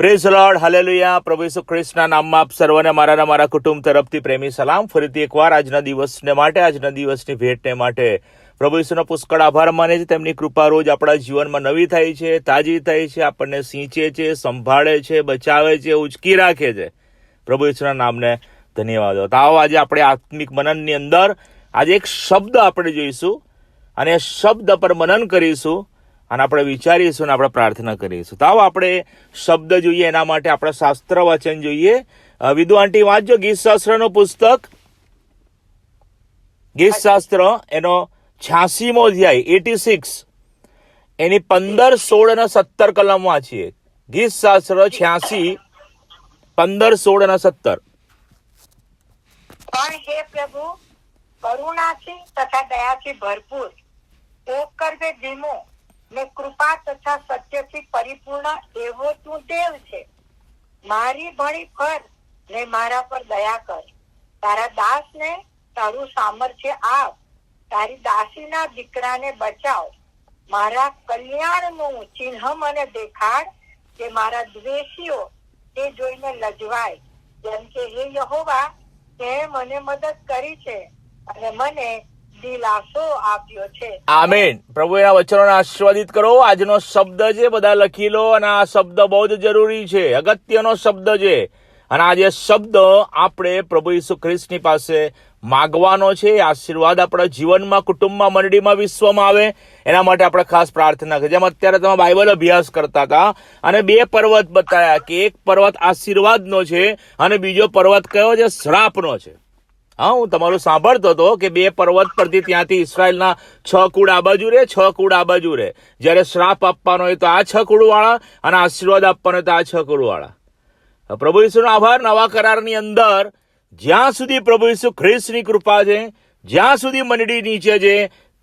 Praise lord, hallelujah. પ્રભુ ઈસુ ખ્રિસ્તના નામમાં આપ સર્વને મારા કુટુંબ તરફથી પ્રેમી સલામ. ફરીથી એકવાર આજના દિવસને માટે, આજના દિવસની ભેટને માટે પ્રભુ ઈસુનો પુષ્કળ આભાર માને છે. તેમની કૃપા રોજ આપણા જીવનમાં નવી થાય છે, તાજી થાય છે, આપણને સિંચે છે, સંભાળે છે, બચાવે છે, ઉચકી રાખે છે. પ્રભુ ઈસુના નામને ધન્યવાદ. તો આવો આજે આપણે આત્મિક મનનની અંદર આજે એક શબ્દ આપણે જોઈશું અને શબ્દ પર મનન કરીશું અને આપણે વિચારીશું અને આપણે પ્રાર્થના કરીશું. તો આવો આપણે શબ્દ જોઈએ, એના માટે આપણે શાસ્ત્ર વચન જોઈએ. વિદુ આંટી વાંચજો ગીત શાસ્ત્રનું પુસ્તક, ગીત શાસ્ત્ર એનો 86મો અધ્યાય 86, એની 15, 16 અને 17 કલમ વાંચીએ. ગીત શાસ્ત્ર 86, 15, 16 અને 17. પણ હે પ્રભુ, કરુણાથી તથા દયાથી ભરપૂર, કોપ કરવે ધીમો ને કૃપા તથા સત્યથી પરિપૂર્ણ એવો તું દેવ છે. મારી ભણી ફર ને મારા પર દયા કર. તારા દાસને તારું સામર્થ્ય આપ. તારી દાસીના દીકરાને બચાવ. મારા કલ્યાણનું ચિહ્ન મને દેખાડ, કે મારા દ્વેષીઓ તે જોઈને લજવાય. જેમ કે હે યહોવા, તે મને મદદ કરી છે અને મને દિલાસો આપ્યો છે. આમેન. પ્રભુ એના વચનોને આશીર્વાદિત કરો. આજનો શબ્દ છે, બધા લખી લો. અને આ શબ્દ બહુ જ જરૂરી છે, અગત્યનો શબ્દ છે. અને આ જે શબ્દ આપણે પ્રભુ ઈસુ ખ્રિસ્તની પાસે માગવાનો છે. આશીર્વાદ આપણા જીવનમાં, કુટુંબમાં, મંડળીમાં, વિશ્વમાં આવે, એના માટે આપણે ખાસ પ્રાર્થના કરીએ. જેમ અત્યારે તમે બાઇબલ અભ્યાસ કરતા હતા અને 2 પર્વત બતાવ્યા, કે એક પર્વત આશીર્વાદનો છે અને બીજો પર્વત કયો છે? શ્રાપનો છે. હા, હું તમારું સાંભળતો હતો કે 2 પર્વત પરથી ત્યાંથી ઇસરાયલના 6 કુળ આ બાજુ રહે, 6 કુળ આ બાજુ રહે. જયારે શ્રાપ આપવાનો હોય તો આ 6 કુળ વાળા અને આશીર્વાદ આપવાનો હોય તો આ 6 કુળ વાળા. પ્રભુ ઈસુનો આભાર. નવા કરારની અંદર જ્યાં સુધી પ્રભુ ઈસુ ખ્રિસ્તની કૃપા છે, જ્યાં સુધી મંડળી નીચે છે,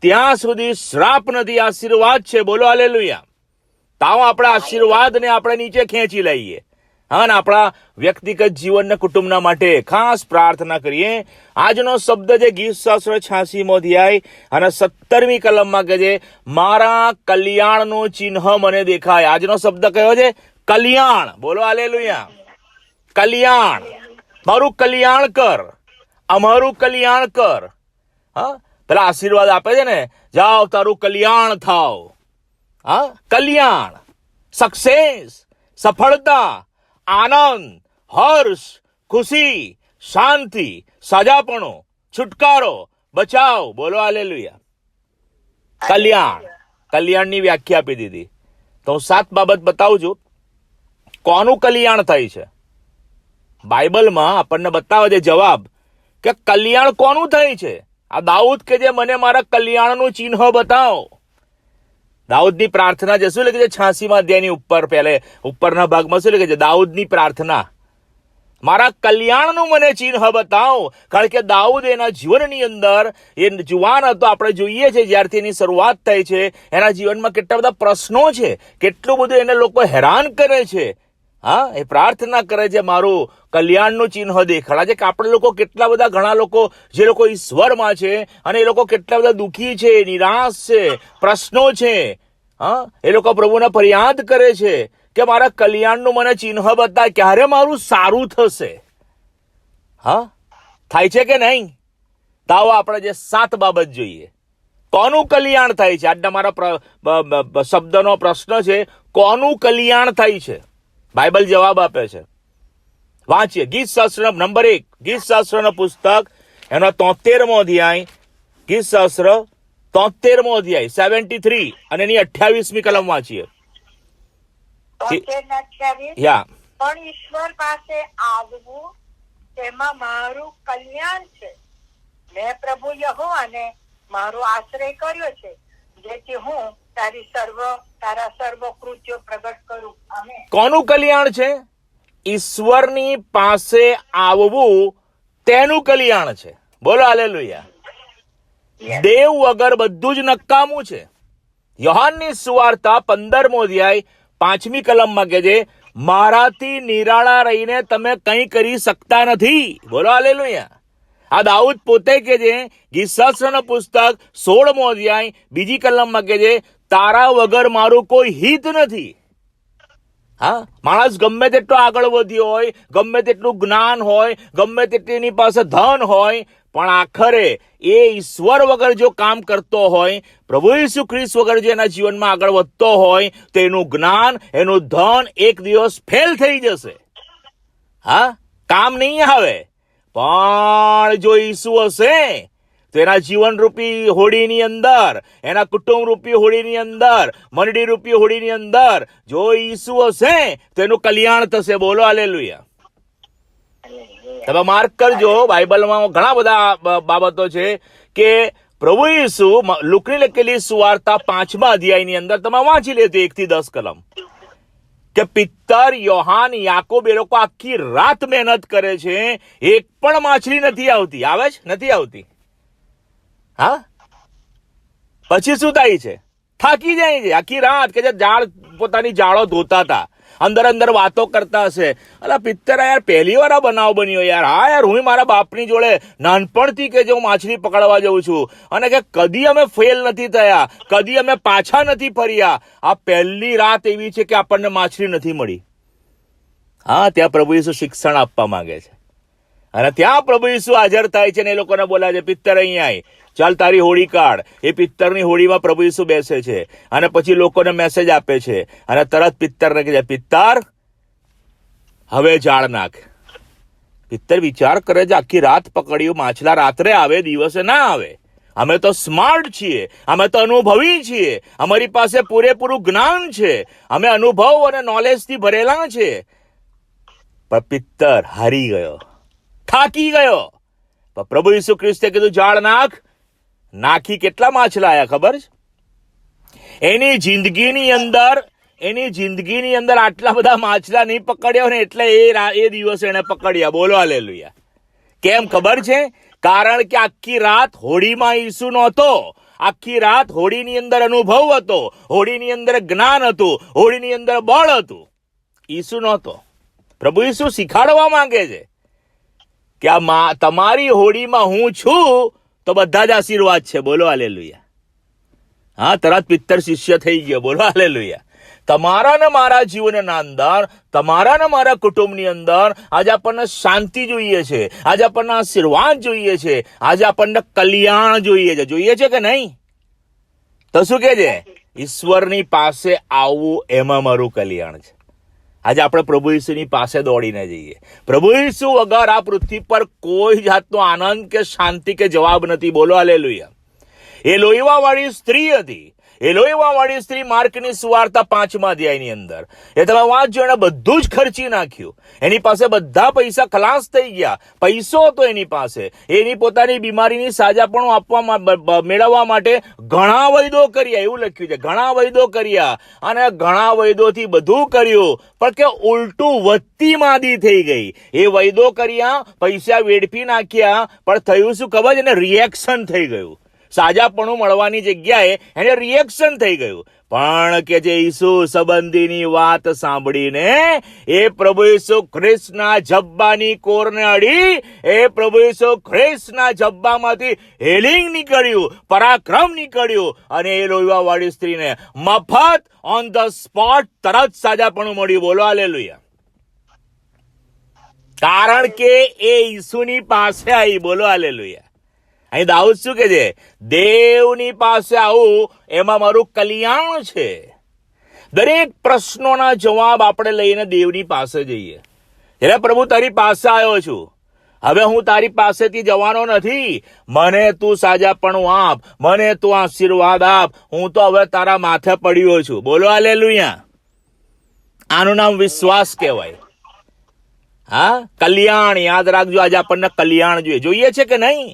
ત્યાં સુધી શ્રાપ નથી, આશીર્વાદ છે. બોલો હાલેલુયા. તાવ આપણા આશીર્વાદને આપણે નીચે ખેંચી લઈએ. હા, ને આપણા વ્યક્તિગત જીવનના કુટુંબના માટે ખાસ પ્રાર્થના કરીએ. આજનો શબ્દ છે ગીત શાસ્ત્ર 86મો અધ્યાય અને 17મી કલમમાં કહે છે, મારા કલ્યાણનું ચિહ્ન મને દેખાય. આજનો શબ્દ કયો છે? કલ્યાણ. બોલો હાલેલુયા. કલ્યાણ. મારું કલ્યાણ કર, અમારું કલ્યાણ કર. હા, પેલા આશીર્વાદ આપે છે ને, જાઓ તારું કલ્યાણ થાવ. હા, કલ્યાણ, સક્સેસ, સફળતા, આનંદ, હર્ષ, ખુશી, શાંતિ, સાજાપણો, છુટકારો, બચાવ. બોલો હાલેલુયા. કલ્યાણ. કલ્યાણની વ્યાખ્યા આપી દીધી. તો હું 7 બાબત બતાવું છું. કોનું કલ્યાણ થાય છે? બાઇબલમાં આપણને બતાવે છે જવાબ કે કલ્યાણ કોનું થાય છે. આ દાઉદ કે જે મને મારા કલ્યાણનું ચિહ્ન બતાવો. દાઉદની પ્રાર્થના છે. શું લખે છે 86મા અધ્યાયની ઉપરના ભાગમાં? શું લખે છે? દાઉદની પ્રાર્થના, મારા કલ્યાણનું મને ચિહ્ન બતાવો. કારણ કે દાઉદ એના જીવનની અંદર, એ જુવાન હતો, આપણે જોઈએ છે જ્યારથી એની શરૂઆત થઈ છે, એના જીવનમાં કેટલા બધા પ્રશ્નો છે, કેટલું બધું એને લોકો હેરાન કરે છે. હા, એ પ્રાર્થના કરે છે મારું કલ્યાણનું ચિહ્ન દેખાડા છે. કે આપણે લોકો કેટલા બધા, ઘણા લોકો જે લોકો ઈશ્વરમાં છે અને એ લોકો કેટલા બધા દુઃખી છે, નિરાશ છે, પ્રશ્નો છે. હા, એ લોકો પ્રભુને ફરિયાદ કરે છે કે મારા કલ્યાણનું મને ચિહ્ન બતાય, ક્યારે મારું સારું થશે. હા, થાય છે કે નહીં? તાવો આપણે જે 7 બાબત જોઈએ. કોનું કલ્યાણ થાય છે? આજના મારા શબ્દનો પ્રશ્ન છે, કોનું કલ્યાણ થાય છે? બાઇબલ જવાબ આપે છે. વાંચીએ ગીત શાસ્ત્ર નંબર 1, ગીત શાસ્ત્રનો પુસ્તક, એનો 73મો અધ્યાય. ગીત શાસ્ત્ર 73મો અધ્યાય 73 અને એની 28મી કલમ વાંચીએ. પણ ઈશ્વર પાસે આવવું તેમાં મારું કલ્યાણ છે. મેં પ્રભુ યહોવાને મારો આશ્રય કર્યો છે, જેથી હું તારા સર્વ કૃત્યો પ્રગટ કરું. આમેન. કોનું કલ્યાણ છે? ઈશ્વરની પાસે આવવું તેનું કલ્યાણ છે. બોલો હાલેલુયા. દેવ વગર બધું જ નકામું છે. યોહાનની સુવાર્તા 15મો અધ્યાય 5મી કલમમાં કહે છે, મારાથી નિરાળા રહીને તમે કંઈ કરી શકતા નથી. બોલો હાલેલુયા. આ દાઉદ પોતે કે છે, ગીત શાસ્ત્રનું પુસ્તક 16મો અધ્યાય 2જી કલમમાં કે છે, તારા વગર મારું કોઈ હિત નથી. હા, માણસ ગમે તેટલો આગળ વધ્યો હોય, ગમે તેટલું જ્ઞાન હોય, ગમે તેટલી એની પાસે ધન હોય, પણ આખરે એ ઈશ્વર વગર જો કામ કરતો હોય, પ્રભુ ઈસુ ખ્રિસ્ત વગર જો એના જીવનમાં આગળ વધતો હોય, તો એનું જ્ઞાન, એનું ધન એક દિવસ ફેલ થઈ જશે. હા, કામ નહીં આવે. પણ જો ઈસુ હશે તો એના જીવનરૂપી હોડીની અંદર, એના કુટુંબ રૂપી હોડીની અંદર, મંડળી રૂપી હોડીની અંદર જો ઈસુ હશે તો એનું કલ્યાણ થશે. બોલો હાલેલુયા. તમે માર્ક કરજો, બાઇબલમાં ઘણા બધા બાબતો છે કે પ્રભુ ઈસુ લુકની લખેલી સુવાર્તા 5મા અધ્યાયની અંદર તમે વાંચી લેજો 1 થી 10 કલમ, કે પિત્તર, યોહાન, યાકોબ એ લોકો આખી રાત મહેનત કરે છે, એક પણ માછલી નથી આવતી. આવે જ નથી આવતી. હા, પછી શું થાય છે? થાકી જાય છે આખી રાત, કે જે જાળ પોતાની જાળો ધોતા હતા, અંદર અંદર વાતો કરતા હશે, અલા પિત્તર યાર પહેલી વાર આ બનાવ બન્યો યાર. હા યાર, હું મારા બાપની જોડે નાનપણથી કે હું માછલી પકડવા જઉં છું, અને કે કદી અમે ફેલ નથી થયા, કદી અમે પાછા નથી ફર્યા. આ પહેલી રાત એવી છે કે આપણને માછલી નથી મળી. હા, ત્યાં પ્રભુ ઈસુ શિક્ષણ આપવા માંગે છે, અને ત્યાં પ્રભુ ઈસુ હાજર થાય છે ને એ લોકોને બોલાવે છે, પિત્તર અહીંયા આય, ચાલ તારી હોડી કાઢ. એ પિત્તરની હોડીમાં પ્રભુ ઈસુ બેસે છે, અને પછી લોકોને મેસેજ આપે છે, અને તરત પિત્તરને કહે છે, પિત્તર હવે જાળ નાખ. પિત્તર વિચાર કરે છે, આખી રાત પકડ્યું, માછલા રાત્રે આવે, દિવસે ના આવે. અમે તો સ્માર્ટ છીએ, અમે તો અનુભવી છીએ, અમારી પાસે પૂરેપૂરું જ્ઞાન છે, અમે અનુભવ અને નોલેજથી ભરેલા છે. પણ પિત્તર હારી ગયો, થાકી ગયો. પણ પ્રભુ ઈસુ ખ્રિસ્તે કીધું જાળ નાખ. નાખી કેટલા માછલા આયા ખબર છે? એની જિંદગીની અંદર આટલા બધા માછલા નહીં પકડ્યા ને, એટલે એ દિવસે એને પકડ્યા. બોલો હાલેલુયા. કેમ ખબર છે? કારણ કે આખી રાત હોડીમાં ઈસુ નહોતો, આખી રાત હોડીની અંદર અનુભવ હતો, હોડીની અંદર જ્ઞાન હતું, હોડીની અંદર બળ હતું. ઈસુ નહોતો. પ્રભુ ઈસુ શીખાડવા માંગે છે કે આ તમારી હોડીમાં હું છું તો બધા જ આશીર્વાદ છે. બોલો હાલેલુયા. હા, તરત પિત્તર શિષ્ય થઈ ગયો. બોલો હાલેલુયા. તમારા ને મારા જીવનના અંદર, તમારા ને મારા કુટુંબની અંદર આજે આપણને શાંતિ જોઈએ છે, આજે આપણને આશીર્વાદ જોઈએ છે, આજે આપણને કલ્યાણ જોઈએ છે. જોઈએ છે કે નહીં? તો શું કે છે? ઈશ્વરની પાસે આવવું, એમાં મારું કલ્યાણ છે. આજે આપણે પ્રભુ ઈસુની પાસે દોડીને જઈએ. પ્રભુ ઈસુ વગર આ પૃથ્વી પર કોઈ જાતનો આનંદ કે શાંતિ કે જવાબ નથી. બોલો હાલેલુયા. એ લોહીવાવાળી સ્ત્રી હતી. એ લોહીવાવાળી સ્ત્રી માર્કની સુવાર્તા 5મા અધ્યાયની અંદર એ તમે વાંચજો, એને બધું જ ખર્ચી નાખ્યું. એની પાસે બધા પૈસા ખલાસ થઈ ગયા. પૈસો હતો એની પાસે. એની પોતાની બીમારીની સાજાપણું મેળવવા માટે ઘણા વૈદો કર્યા, એવું લખ્યું છે. ઘણા વૈદો કર્યા, અને ઘણા વૈદોથી બધું કર્યું, પણ કે ઉલટું વધતી માંદી થઈ ગઈ. એ વૈદો કર્યા, પૈસા વેડફી નાખ્યા, પણ થયું શું ખબર છે? એને રિએક્શન થઈ ગયું. સાજાપણું મળવાની જગ્યાએ એને રિએક્શન થઈ ગયું. પણ કે જે ઈસુ સંબંધીની વાત સાંભળીને એ પ્રભુ ઈસુ ખ્રિસ્તના જબ્બાની કોરને અડી, એ પ્રભુ ઈસુ ખ્રિસ્તના જબ્બામાંથી હીલિંગ નીકળ્યું, પરાક્રમ નીકળ્યું, અને એ લોહીવાવાળી સ્ત્રીને મફત ઓન ધ સ્પોટ તરત સાજાપણું મળ્યું. બોલો હાલેલુયા. કારણ કે એ ઈસુની પાસે આવી. બોલો હાલેલુયા. અહીં દાઉદ શું કે છે? દેવની પાસે આવું, એમાં મારું કલ્યાણ છે. દરેક પ્રશ્નોના જવાબ આપણે લઈને દેવની પાસે જઈએ. એટલે પ્રભુ તારી પાસે આવ્યો છું, હવે હું તારી પાસેથી જવાનો નથી, મને તું સાજાપણું આપ, મને તું આશીર્વાદ આપ, હું તો હવે તારા માથે પડ્યો છું. બોલો હાલેલુયા. આનું નામ વિશ્વાસ કહેવાય. હા, કલ્યાણ. યાદ રાખજો, આજે આપણને કલ્યાણ જોઈએ છે કે નહીં?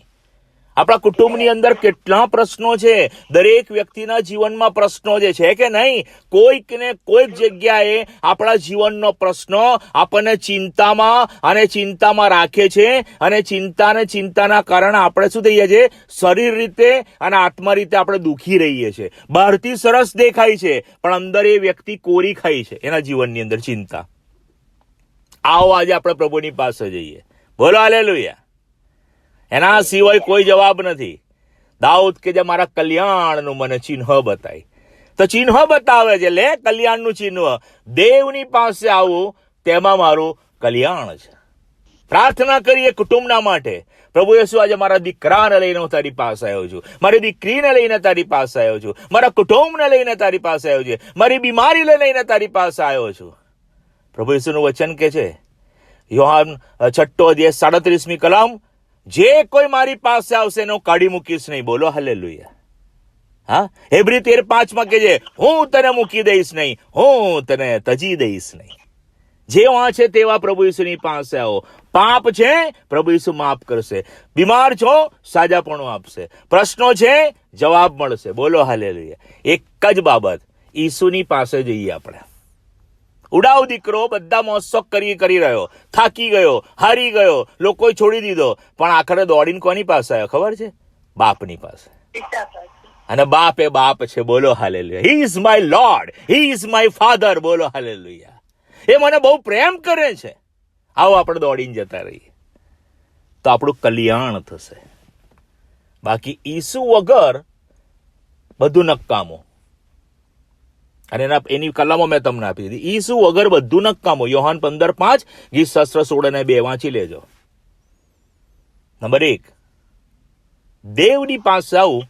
આપણા કુટુંબની અંદર કેટલા પ્રશ્નો છે. દરેક વ્યક્તિના જીવનમાં પ્રશ્નો છે કે નહીં? કોઈક ને કોઈક જગ્યાએ આપણા જીવનનો પ્રશ્નો આપણને ચિંતામાં રાખે છે, અને ચિંતાના કારણે આપણે શું થઈએ છીએ? શરીર રીતે અને આત્મા રીતે આપણે દુઃખી રહીએ છીએ. બહારથી સરસ દેખાય છે, પણ અંદર એ વ્યક્તિ કોરી ખાય છે એના જીવનની અંદર ચિંતા. આવો આજે આપણે પ્રભુની પાસે જઈએ. બોલો હાલેલુયા. એના સિવાય કોઈ જવાબ નથી. દાઉદ કે જે મારા કલ્યાણનું મને ચિહ્ન બતાય. તો ચિહ્ન બતાવે છે, લે કલ્યાણનું ચિહ્ન. દેવની પાસે આવું તેમાં મારું કલ્યાણ છે. પ્રાર્થના કરીએ કુટુંબના માટે. પ્રભુ યેસુ, આજે મારા દીકરાને લઈને હું તારી પાસે આવ્યો છું, મારી દીકરીને લઈને તારી પાસે આવ્યો છું, મારા કુટુંબને લઈને તારી પાસે આવ્યો છે, મારી બીમારીને લઈને તારી પાસે આવ્યો છું. પ્રભુ યેસુનું વચન કે છે, યોહાન 6 અધ્યાય 37મી કલમ, જે કોઈ મારી પાસે આવશે એને હું કાઢી મૂકીશ નહીં. બોલો હાલેલુયા. હા, હેબ્રી 13:5 કે છે, હું તને મૂકી દઈશ નહીં, હું તને તજી દઈશ નહીં. જેવા છે તેવા પ્રભુ યેસુની પાસે આવો. પાપ છે, પ્રભુ યેસુ માફ કરશે. બીમાર છો, સાજાપણું આપશે. પ્રશ્નો છે, જવાબ મળશે. બોલો હાલેલુયા. એક જ બાબત, ઈસુની પાસે જઈએ આપણે. ઉડાવ દીકરો બધા મોજ કરી રહ્યો, થાકી ગયો, હારી ગયો, લોકોએ છોડી દીધો, પણ આખરે દોડીને કોની પાસે આવ્યો ખબર છે? બાપની પાસે. અને બાપ એ બાપ છે. બોલો hallelujah. He is my lord, he is my father. બોલો હાલેલુયા. એ મને બહુ પ્રેમ કરે છે. આવો આપણે દોડીને જતા રહીએ તો આપણું કલ્યાણ થશે. બાકી ઈસુ વગર બધું નકામું. અને એની કલમો મેં તમને આપી દીધી. ઈસુ વગર બધું નકામું. યોહાન 15:5, ગીત શાસ્ત્ર 16:2 વાંચી લેજો. નંબર 1, દેવની પાસે આવું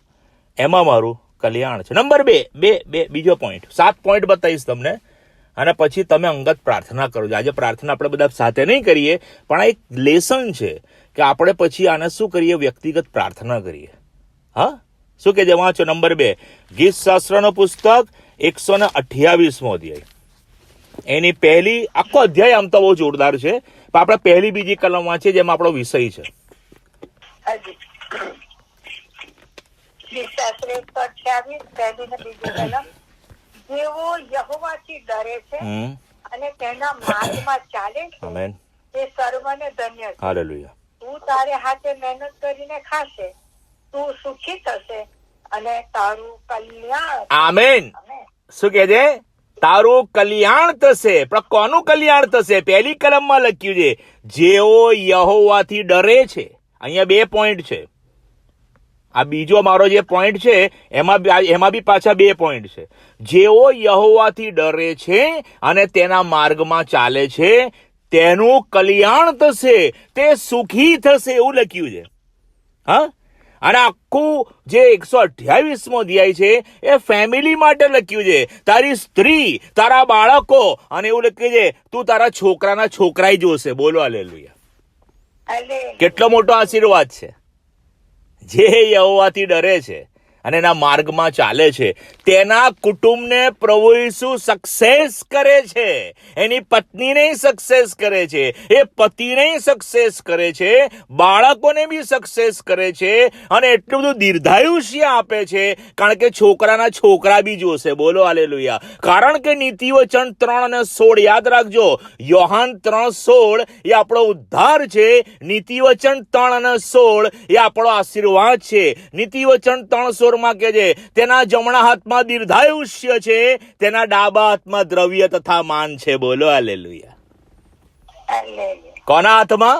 એમાં મારું કલ્યાણ છે. નંબર 2, બીજો પોઈન્ટ. 7 પોઈન્ટ બતાવીશ તમને, અને પછી તમે અંગત પ્રાર્થના કરો. આજે પ્રાર્થના આપણે બધા સાથે નહીં કરીએ, પણ આ એક લેસન છે કે આપણે પછી આને શું કરીએ, વ્યક્તિગત પ્રાર્થના કરીએ. હા, શું કે જે વાંચો. નંબર 2, ગીત શાસ્ત્રનો પુસ્તક 128મો અધ્યાય. એની પહેલી, આખો અધ્યાય આમ તો બહુ જોરદાર છે, પણ આપણે પહેલી બીજી કલમ વાંચીએ જેમાં આપણો વિષય છે. જેઓ યહોવાથી ડરે છે અને તેના માર્ગમાં ચાલે છે, તે સર્વને ધન્ય છે. હાલેલુયા. તું તારે હાથે મહેનત કરીને ખાશે, તું સુખી થશે અને તારું કલ્યાણ. આમેન. શું કે છે? તારું કલ્યાણ થશે. પણ કોનું કલ્યાણ થશે? પહેલી કલમમાં લખ્યું છે, જેઓ યહોવાથી ડરે છે. અહીંયા 2 પોઈન્ટ છે. આ બીજો મારો જે પોઈન્ટ છે એમાં બી પાછા 2 પોઈન્ટ છે. જેઓ યહોવાથી ડરે છે અને તેના માર્ગમાં ચાલે છે તેનું કલ્યાણ થશે, તે સુખી થશે, એવું લખ્યું છે. હા, અને આખું જે 128મો અધ્યાય છે એ ફેમિલી માટે લખ્યું છે. તારી સ્ત્રી, તારા બાળકો, અને એવું લખ્યું છે તું તારા છોકરાના છોકરાય જોશે. બોલો હાલેલુયા. કેટલો મોટો આશીર્વાદ છે. જે યહોવાથી ડરે છે અને એના માર્ગમાં ચાલે છે તેના કુટુંબને પ્રભુ ઈસુ સક્સેસ કરે છે. એની પત્નીને સક્સેસ કરે છે, એ પતિને સક્સેસ કરે છે, બાળકોને બી સક્સેસ કરે છે, અને એટલું બધું દીર્ઘાયુષ્ય આપે છે કારણ કે છોકરાના છોકરા બી જોશે. બોલો હાલેલુયા. કારણ કે નીતિવચન 3:16 યાદ રાખજો. યોહાન 3:16 એ આપણો ઉદ્ધાર છે. નીતિવચન 3:16 એ આપણો આશીર્વાદ છે. નીતિવચન 3:16 કે છે તેના જમણા હાથમાં દીર્ઘાયુષ્ય છે, તેના ડાબા હાથમાં દ્રવ્ય તથા માન છે. બોલો હાલેલુયા. કોના હાથમાં?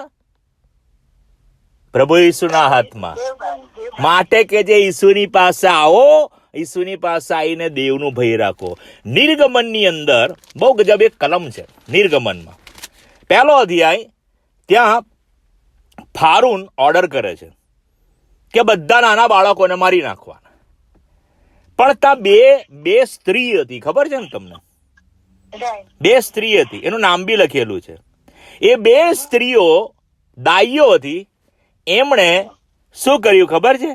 પ્રભુ ઈસુના હાથમાં. માટે કે જે ઈસુની પાસે આવો, ઈસુની પાસે આવીને દેવનું ભય રાખો. નિર્ગમનની અંદર બહુ ગજબ એક કલમ છે. નિર્ગમનમાં 1લો અધ્યાય, ત્યાં ફારૂન ઓર્ડર કરે છે કે બધા નાના બાળકોને મારી નાખવાના. પણ ત્યાં બે સ્ત્રી હતી, ખબર છે ને તમને? 2 સ્ત્રી હતી, એનું નામ બી લખેલું છે. એ 2 સ્ત્રીઓ દાઈઓ હતી. એમણે શું કર્યું ખબર છે?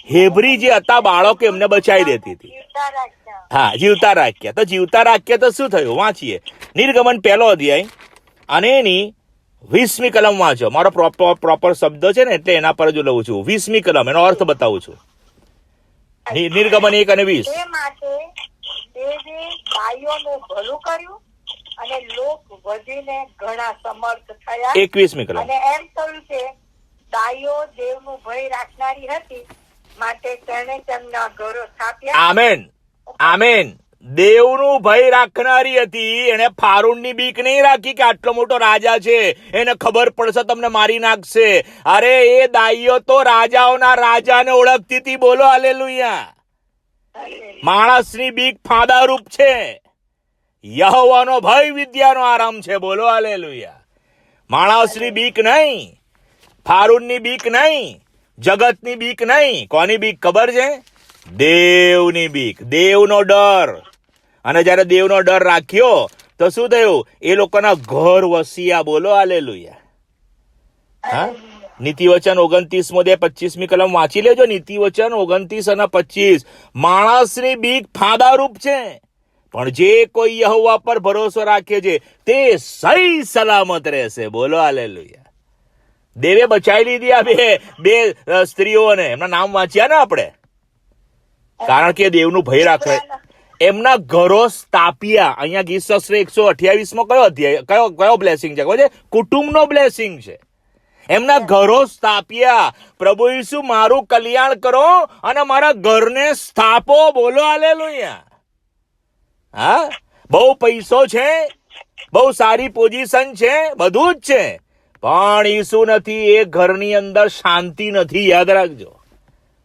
હેબ્રી જે હતા બાળકો એમને બચાવી દેતી હતી. હા, જીવતા રાખ્યા. તો જીવતા રાખ્યા તો શું થયું? વાંચીએ નિર્ગમન 1લો અધ્યાય અને એની 20મી કલમ વાંચો. મારો પ્રોપર શબ્દ છે ને એટલે એના પર જ લઉં છું. 20મી કલમ, એનો અર્થ બતાવું છું. નિર્ગમન 1 અને 20. તે માટે દેવે ભાઈઓનું ભલું કર્યું અને લોક વધીને ઘણા સમર્થ થયા. 21મી કલમ. અને એમ કહ્યું કે દાઈઓ દેવનું ભય રાખનારી હતી, માટે તેણે તેમના ઘરો સ્થાપ્યા. Amen, amen. દેવનું ભય રાખનારી હતી. એને ફારૂનની બીક નહીં રાખી કે આટલો મોટો રાજા છે, એને ખબર પડશે તમને મારી નાખશે. અરે એ દાઈઓ તો રાજાઓના રાજાને ઓળખતી હતી. બોલો હાલેલુયા. માણસની બીક ફાંદારૂપ છે, યહોવાનો ભય વિદ્યાનો આરામ છે. બોલો હાલેલુયા. માણસની બીક નહીં, ફારૂનની બીક નહીં, જગતની બીક નહીં. કોની બીક ખબર છે? દેવની બીક, દેવનો ડર. અને જયારે દેવનો ડર રાખ્યો તો શું થયું? એ લોકોના ઘર વસ્યા. બોલો હાલેલુયા. હા, નીતિવચન 29:25 કલમ વાંચી લેજો. નીતિવચન 29 અને 25. માણસની બીક ફાંદારૂપ છે, પણ જે કોઈ યહોવા પર ભરોસો રાખે છે તે સહી સલામત રહેશે. બોલો હાલેલુયા. દેવે બચાવી લીધી આ બે સ્ત્રીઓને. એમના નામ વાંચ્યા ને આપણે, કારણ કે દેવનું ભય રાખે. એમના ઘરો સ્થાપ્યા. અહીંયા ગીતશાસ્ત્ર 128 કયો અધ્યાય, કયો બ્લેસિંગ છે ખબર છે? કુટુંબનો બ્લેસિંગ છે. એમના ઘરો સ્થાપ્યા. પ્રભુ ઈસુ મારું કલ્યાણ કરો અને મારા ઘરને સ્થાપો. બોલો હાલેલુયા. હા, બહુ પૈસો છે, બહુ સારી પોઝિશન છે, બધું જ છે, પણ ઈસુ નથી એ ઘરની અંદર શાંતિ નથી. યાદ રાખજો.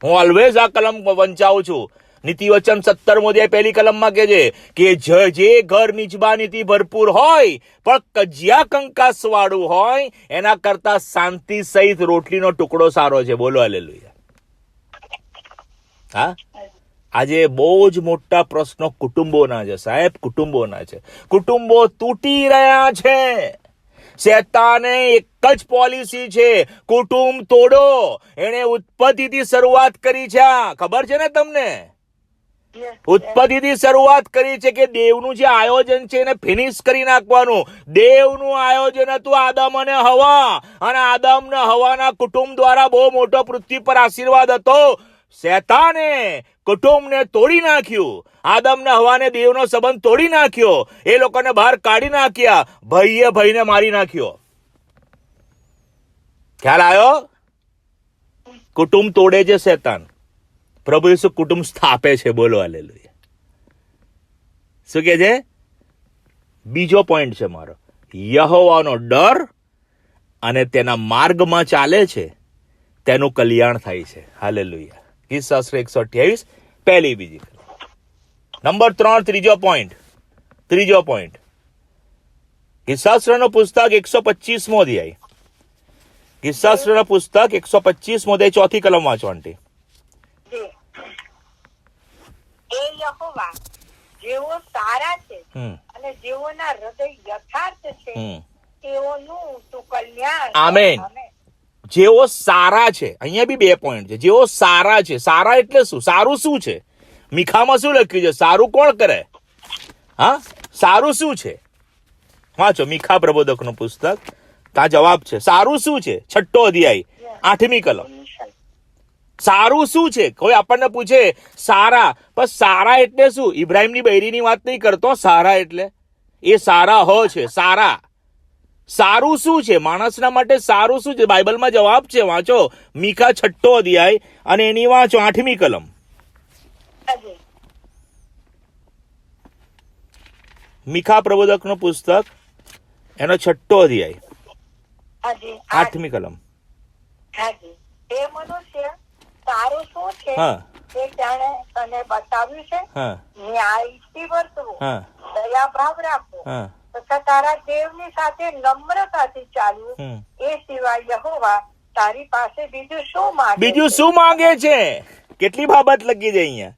હું ઓલવેઝ આ કલમ વંચાવું છું. નીતિવચન 17 પહેલી કલમમાં કે છે કે જે ઘર નીચબાનીથી ભરપૂર હોય પણ કજિયા કંકાસ વાળું હોય એના કરતા શાંતિ સહિત રોટલીનો ટુકડો સારો છે. બોલો હાલેલુયા. હા, આજે બહુ જ મોટા પ્રશ્નો કુટુંબોના છે સાહેબ, કુટુંબોના છે. કુટુંબો તૂટી રહ્યા છે. શેતાને એક જ પોલિસી છે, કુટુંબ તોડો. એને ઉત્પત્તિથી શરૂઆત કરી છે. ખબર છે ને તમને? ઉત્પત્તિથી શરૂઆત કરી છે કે દેવનું જે આયોજન છે એને ફિનિશ કરી નાખવાનું. દેવનું આયોજન હતું આદમ અને હવા, અને આદમ ને હવાના કુટુંબ દ્વારા બહુ મોટો પૃથ્વી પર આશીર્વાદ હતો. શેતાને કુટુંબને તોડી નાખ્યું. આદમ ને હવાને દેવનો સંબંધ તોડી નાખ્યો. એ લોકોને બહાર કાઢી નાખ્યા. ભાઈને મારી નાખ્યો. ખ્યાલ આવ્યો? કુટુંબ તોડે છે શેતાન. પ્રભુ ઈસુ કુટુંબ સ્થાપે છે. બોલો હાલેલુયા. શું કે છે? બીજો પોઈન્ટ છે મારો, યહોવાનો ડર અને તેના માર્ગમાં ચાલે છે તેનું કલ્યાણ થાય છે. હાલેલુયા. ગીતશાસ્ત્ર 128 પહેલી બીજી. નંબર 3 ત્રીજો પોઈન્ટ. ગીતશાસ્ત્રનો પુસ્તક 125મો અધ્યાય. ગીતશાસ્ત્રનો પુસ્તક 125મો અધ્યાય ચોથી કલમ વાંચવાની. એ યહોવા જેઓ સારા છે અને જેઓના હૃદય યથાર્થ છે તેઓનું તું કલ્યાણ. આમેન. જેઓ સારા છે. અહીંયા બી 2 પોઈન્ટ છે. જેઓ સારા છે. સારા એટલે શું? સારું શું છે? મીખામાં શું લખ્યું છે? સારું કોણ કરે? હા, સારું શું છે? વાંચો મીખા પ્રબોધકનું પુસ્તક, ત્યાં જવાબ છે. સારું શું છે? 6 અધ્યાય 8મી કલમ. સારું શું છે? કોઈ આપણને પૂછે સારા, પણ સારા એટલે શું? ઇબ્રાહીમની બૈરીની વાત નહીં કરતો. સારા એટલે એ સારા હો છે. સારા, સારું શું છે? માણસના માટે સારું શું છે? બાઇબલમાં જવાબ છે. વાંચો મીખા 6 અધ્યાય અને એની વાંચો 8મી કલમ. મીખા પ્રબોધકનું પુસ્તક એનો 6 અધ્યાય 8મી કલમ. એ મનુષ્ય સારું શું છે એ જાણે તને બતાવ્યું છે. ન્યાયથી વર્તવું, દયાભાવ રાખવો તથા તારા દેવની સાથે નમ્રતાથી ચાલવું, એ સિવાય યહોવા તારી પાસે બીજું શું માંગે છે? કેટલી બાબત લખી છે અહીંયા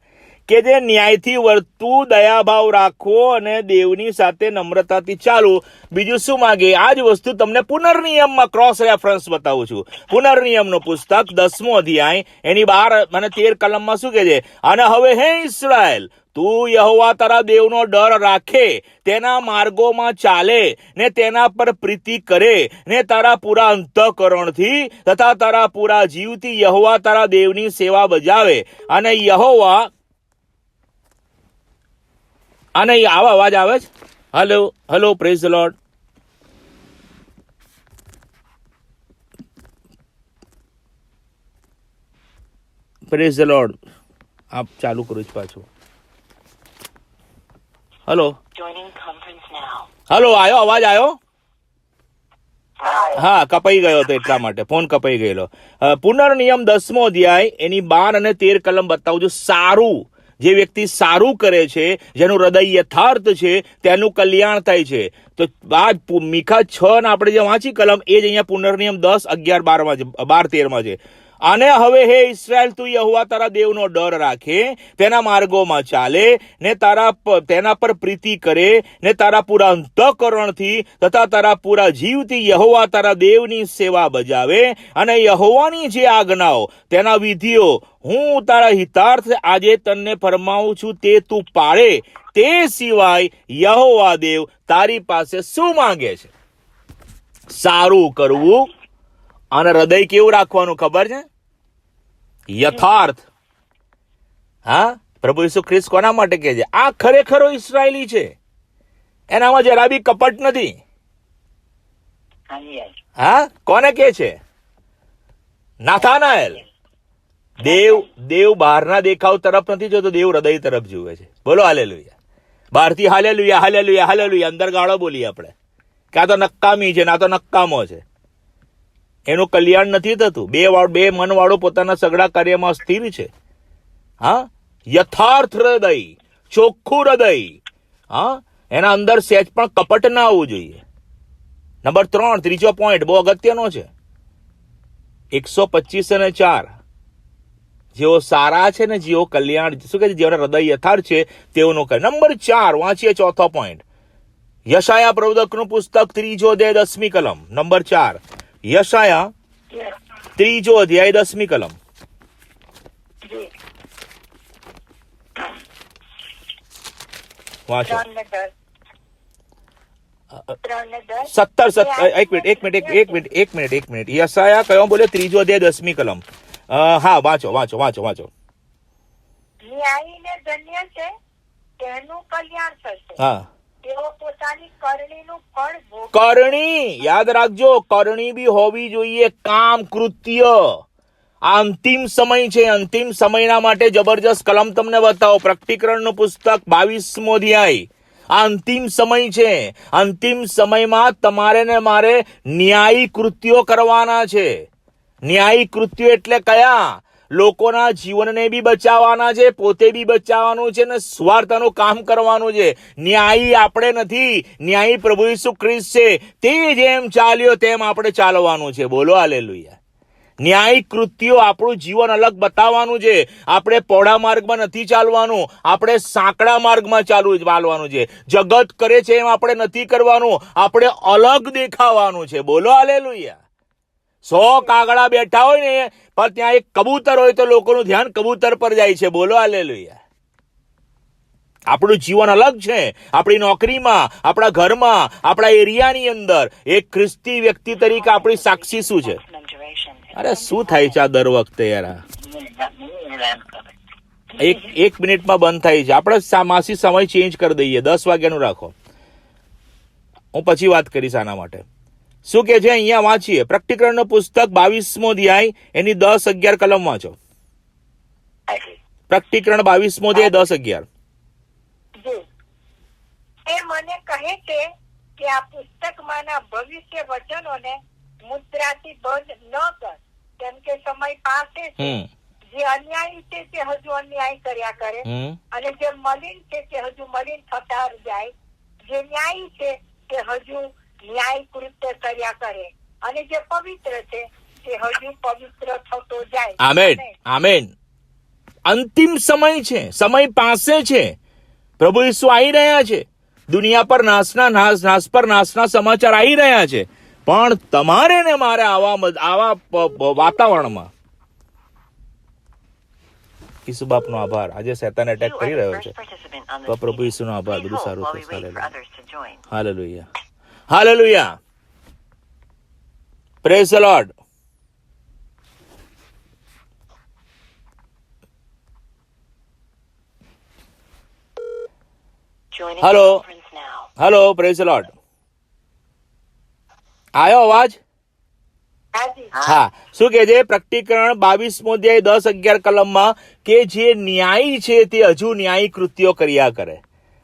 કે જે ન્યાયથી વર્તવું, દયાભાવ રાખવો અને દેવની સાથે નમ્રતાથી ચાલવું. બીજું શું માંગે? આ જ વસ્તુ તમને પુનર્નિયમમાં ક્રોસ રેફરન્સ બતાવું છું. પુનર્નિયમનું પુસ્તક 10મો અધ્યાય એની 12 અને 13 કલમમાં શું કહે છે? અને હવે હે ઇસ્રાએલ, તું યહોવા તારા દેવનો ડર રાખે, તેના માર્ગોમાં ચાલે ને તેના પર પ્રીતિ કરે ને તારા પૂરા અંતઃકરણથી તથા તારા પૂરા જીવથી યહોવા તારા દેવની સેવા બજાવે. અને યહોવા અને આવા અવાજ આવે છે. Hello praise the lord. Praise the lord. આપ ચાલુ કરું છું પાછું. હલો આયો? અવાજ આવ્યો? હા, કપાઈ ગયો હતો એટલા માટે, ફોન કપાઈ ગયેલો. પુનર્નિયમ 10મો અધ્યાય એની 12 અને 13 કલમ બતાવું છું. સારું જે વ્યક્તિ સારું કરે છે, જેનું હૃદય યથાર્થ છે, તેનું કલ્યાણ થાય છે. તો આ મીખા 6 ને આપણે જે વાંચી કલમ એ જ અહીંયા પુનર્નિયમ 10, 11, 12 છે, 12, 13 છે. અને હવે હે ઇસ્રાએલ, તું યહોવા તારા દેવનો ડર રાખે, તેના માર્ગોમાં ચાલે ને તેના પર પ્રીતિ કરે ને તારા પૂરા અંતઃકરણથી તથા તારા પૂરા જીવથી યહોવા તારા દેવની સેવા બજાવે અને યહોવાની જે આજ્ઞાઓ તેના વિધિઓ હું તારા હિતાર્થ આજે તને ફરમાવું છું તે તું પાળે, તે સિવાય યહોવા દેવ તારી પાસે શું માંગે છે? સારું કરવું અને હૃદય કેવું રાખવાનું ખબર છે? યથાર્થ. હા, પ્રભુ ઈસુ ખ્રિસ્ત કોના માટે કહે છે? આ ખરેખરો ઇસ્રાયેલી છે, એનામાં જરા બી કપટ નથી. હા, કોને કે છે? નાથાનાએલ. દેવ બહારના દેખાવ તરફ નથી જોતો, દેવ હૃદય તરફ જુએ છે. બોલો હાલેલુયા. બહારથી હાલેલુયા હાલેલુયા હાલેલુયા અંદર ગાળો બોલીએ આપણે, ક્યાં તો નક્કામી છે, ના તો નક્કામો છે. એનું કલ્યાણ નથી થતું. બે મનવાળો પોતાના સગડા કાર્યમાં સ્થિર છે. હા, યથાર્થ હૃદય, ચોખ્ખું હૃદય. હા, એના અંદર સહેજ પણ કપટ ના આવવું જોઈએ. નંબર 3, ત્રીજો પોઈન્ટ બહુ અગત્યનો છે. 125:4 જેઓ સારા છે ને જેઓ કલ્યાણ, શું કહે છે? જેઓના હૃદય યથાર્થ છે તેઓનું કરે. નંબર 4 વાંચીએ, ચોથો પોઈન્ટ. યશાયા પ્રવક્તાનું પુસ્તક 3જો અધ્યાય 10મી કલમ. નંબર 4 યશાયા 3જો અધ્યાય 10મી કલમ. વાંચો. 17 એક મિનિટ. યશાયા કયો બોલ્યો? 3જો અધ્યાય 10મી કલમ. હા, વાંચો. ન્યાયીને ધન્ય છે, તેનું કલ્યાણ થશે. હા, તેઓ પોતાની કરણીનું ફળ ભોગવશે. કરણી યાદ રાખજો, કરણી બી હોવી જોઈએ, કામ, કૃત્ય. આ અંતિમ સમય છે. અંતિમ સમયના માટે જબરજસ્ત કલમ તમને બતાવો. પ્રકટીકરણનું પુસ્તક 22મો અધ્યાય. આ અંતિમ સમય છે. અંતિમ સમયમાં તમારે ને મારે ન્યાયી કૃત્યો કરવાના છે. ન્યાયી કૃત્યો એટલે કયા? લોકોના જીવનને બી બચાવવાના છે, પોતે બી બચાવવાનું છે ને સ્વાર્થનું કામ કરવાનું છે. ન્યાયી આપણે નથી, ન્યાયી પ્રભુ ઈસુ ખ્રિસ્ત છે. તે જેમ ચાલ્યો તેમ આપણે ચાલવાનું છે. બોલો હાલેલુયા. ન્યાયી કૃત્યો આપણું જીવન અલગ બતાવવાનું છે. આપણે પહોળા માર્ગમાં નથી ચાલવાનું, આપણે સાંકડા માર્ગમાં ચાલવાનું છે. જગત કરે છે એમ આપણે નથી કરવાનું, આપણે અલગ દેખાવાનું છે. બોલો હાલેલુયા. 100 કાગડા બેઠા હોય ને પણ ત્યાં એક કબૂતર હોય તો લોકોનું ધ્યાન કબૂતર પર જાય છે. બોલો હાલેલુયા. આપણું જીવન અલગ છે. આપણી નોકરીમાં, આપણા ઘરમાં, આપણા એરિયાની અંદર એક ખ્રિસ્તી વ્યક્તિ તરીકે આપણી સાક્ષી શું છે? અરે શું થાય છે આ દર વખતે યાર? એક મિનિટમાં બંધ થાય છે. આપણે માસી સમય ચેન્જ કરી દઈએ, 10 વાગ્યાનું રાખો. હું પછી વાત કરીશ આના માટે. શું કે છે અહીંયા વાંચીએ. પ્રકટીકરણનું પુસ્તક 22મો અધ્યાય એની 10-11 કલમ વાંચો. પ્રકટીકરણ 22મો અધ્યાય 10-11. એ મને કહે છે કે આ પુસ્તકમાંના ભવિષ્ય વચનોને મુદ્રાથી બંધ ન કર, કેમ કે સમય પાસે છે. જે અન્યાયી છે તે હજુ અન્યાય કર્યા કરે, અને જે મલિન છે તે હજુ મલિન થતા જાય. જે ન્યાયી છે તે હજુ ન્યાય કૃત્ય કર્યા કરે, અને જે પવિત્ર છે તે હજુ પવિત્ર થતો જાય. Amen, amen. અંતિમ સમય છે, સમય પાસે છે. પ્રભુ ઈસુ આવી રહ્યા છે. દુનિયા પર નાશ પર નાશના સમાચાર આવી રહ્યા છે. પણ તમારે ને મારે આવા વાતાવરણમાં ઈસુ બાપનો આભાર. આજે શેતાન એટેક કરી રહ્યો છે, તો પ્રભુ ઈસુનો આભાર. બધું સારું થશે. Hallelujah, hallelujah. Praise the lord. Hello, praise the lord. આયો અવાજ? હા. શું કે છે? પ્રકટીકરણ 22મો અધ્યાય 10-11 કલમમાં કે જે ન્યાયી છે તે હજુ ન્યાયી કૃત્યો કર્યા કરે.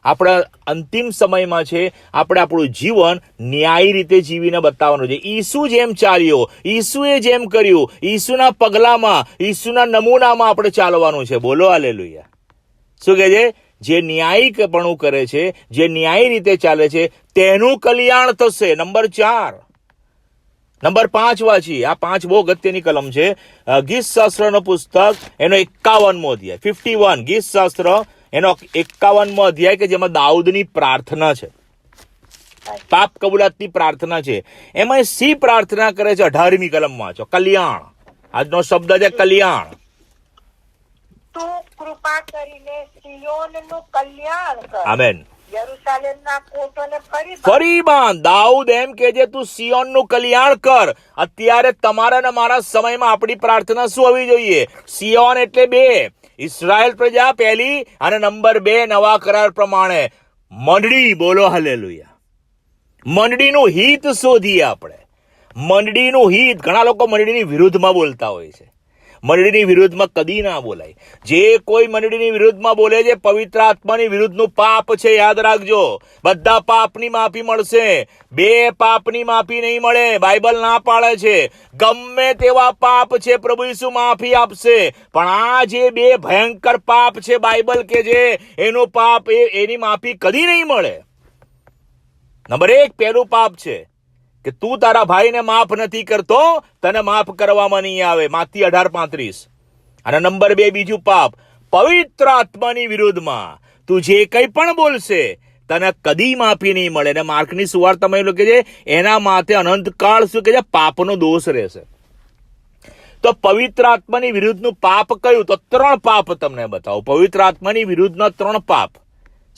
આપણા અંતિમ સમયમાં છે, આપણે આપણું જીવન ન્યાયી રીતે જીવીને બતાવવાનું છે. ઈસુ જેમ ચાલ્યો, ઈસુએ જેમ કર્યું, ઈસુના પગલામાં, ઈસુના નમૂનામાં આપણે ચાલવાનું છે. બોલો હાલેલુયા. શું કહે છે? જે ન્યાયીપણું કરે છે, જે ન્યાયી રીતે ચાલે છે, તેનું કલ્યાણ થશે. નંબર 4. નંબર 5 વાંચીએ. આ 5 બહુ અગત્યની કલમ છે. ગીત શાસ્ત્રનો પુસ્તક, એનો 51મો અધ્યાય, 51. ગીત શાસ્ત્ર એનો 51મો અધ્યાય, કે જેમાં દાઉદની પ્રાર્થના છે, પાપ કબૂલાતની પ્રાર્થના છે. એમાં સી પ્રાર્થના કરે છે? 18મી કલમમાં વાંચો. કલ્યાણ. આજનો શબ્દ છે કલ્યાણ. તું કૃપા કરીને સિયોનનું કલ્યાણ કર. આમેન. યરૂશાલેમના કોટોને ફરી ફરી બાંધ. દાઉદ એમ કે છે તું સિયોનનું કલ્યાણ કર. અત્યારે તમારા ને મારા સમયમાં આપણી પ્રાર્થના શું હોવી જોઈએ? સિયોન એટલે 2, ઇસ્રાયેલ પ્રજા પહેલી, અને નંબર 2 નવા કરાર પ્રમાણે મંડળી. બોલો હાલેલુયા. મંડળીનું હિત શોધીએ આપણે. મંડળીનું હિત. ઘણા લોકો મંડળીની વિરુદ્ધમાં બોલતા હોય છે. મંડળીની વિરુદ્ધમાં કદી ના બોલાય. જે કોઈ મંડળીની વિરુદ્ધમાં બોલે છે, પવિત્ર આત્માની વિરુદ્ધનું પાપ છે. યાદ રાખજો, બધા પાપની માફી મળશે, 2 પાપની માફી નહીં મળે. બાઇબલ ના પાડે છે ગમે તેવા પાપ છે પ્રભુ ઈસુ માફી આપશે, પણ આ જે 2 ભયંકર પાપ છે, બાઇબલ કે છે એનું પાપ, એની માફી કદી નહીં મળે. નંબર 1 પહેલું પાપ છે કે તું તારા ભાઈને માફ નથી કરતો, તને માફ કરવામાં નહીં આવે. માથી 18:35. અને નંબર 2 બીજું પાપ, પવિત્ર આત્માની વિરુદ્ધમાં તું જે કંઈ પણ બોલશે, તને કદી માફી નહીં મળે. અને માર્કની સુવાર્તામાં એ લખે છે એના માથે અનંતકાળ શું કહે છે? પાપનો દોષ રહેશે. તો પવિત્ર આત્માની વિરુદ્ધનું પાપ કયું? તો 3 પાપ તમને બતાવો. પવિત્ર આત્માની વિરુદ્ધના 3 પાપ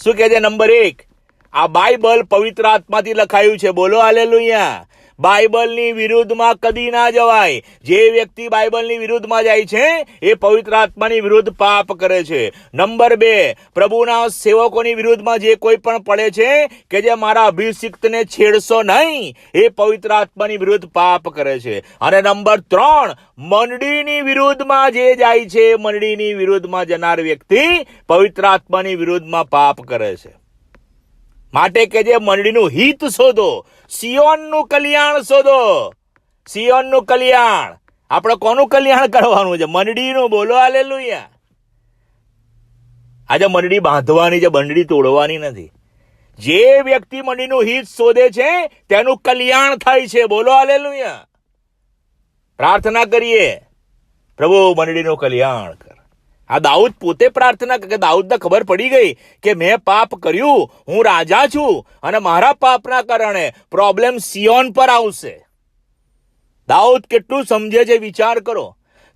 શું કહે છે? નંબર 1, આ બાઇબલ પવિત્ર આત્માથી લખાયું છે. બોલો હાલેલુયા. બાઇબલની વિરુદ્ધમાં કદી ના જવાય. જે વ્યક્તિ બાઇબલની વિરુદ્ધમાં જાય છે એ પવિત્ર આત્માની વિરુદ્ધ પાપ કરે છે. નંબર 2, પ્રભુના સેવકોની વિરુદ્ધમાં જે કોઈ પણ પડે છે કે જે મારા અભિષિક્તને છેડશો નહીં, એ પવિત્ર આત્માની વિરુદ્ધ પાપ કરે છે. અને નંબર 3, મંડળીની વિરુદ્ધમાં જે જાય છે, મંડળીની વિરુદ્ધમાં જનાર વ્યક્તિ પવિત્ર આત્માની વિરુદ્ધમાં પાપ કરે છે. માટે કે જે મંડળીનું હિત શોધો, સિયોનનું કલ્યાણ શોધો. સિયોનનું કલ્યાણ. આપણે કોનું કલ્યાણ કરવાનું છે? મંડળીનું. બોલો હાલેલુયા. આજે મંડળી બાંધવાની છે, મંડળી તોડવાની નથી. જે વ્યક્તિ મંડળીનું હિત શોધે છે તેનું કલ્યાણ થાય છે. બોલો હાલેલુયા. પ્રાર્થના કરીએ, પ્રભુ મંડળીનું કલ્યાણ કર. આ દાઉદ પોતે પ્રાર્થના કે દાઉદને ખબર પડી ગઈ કે મેં પાપ કર્યું, હું રાજા છું, અને મારા પાપના કારણે પ્રોબ્લેમ સિયોન પર આવશે. દાઉદ કેટલું સમજે છે વિચાર કરો.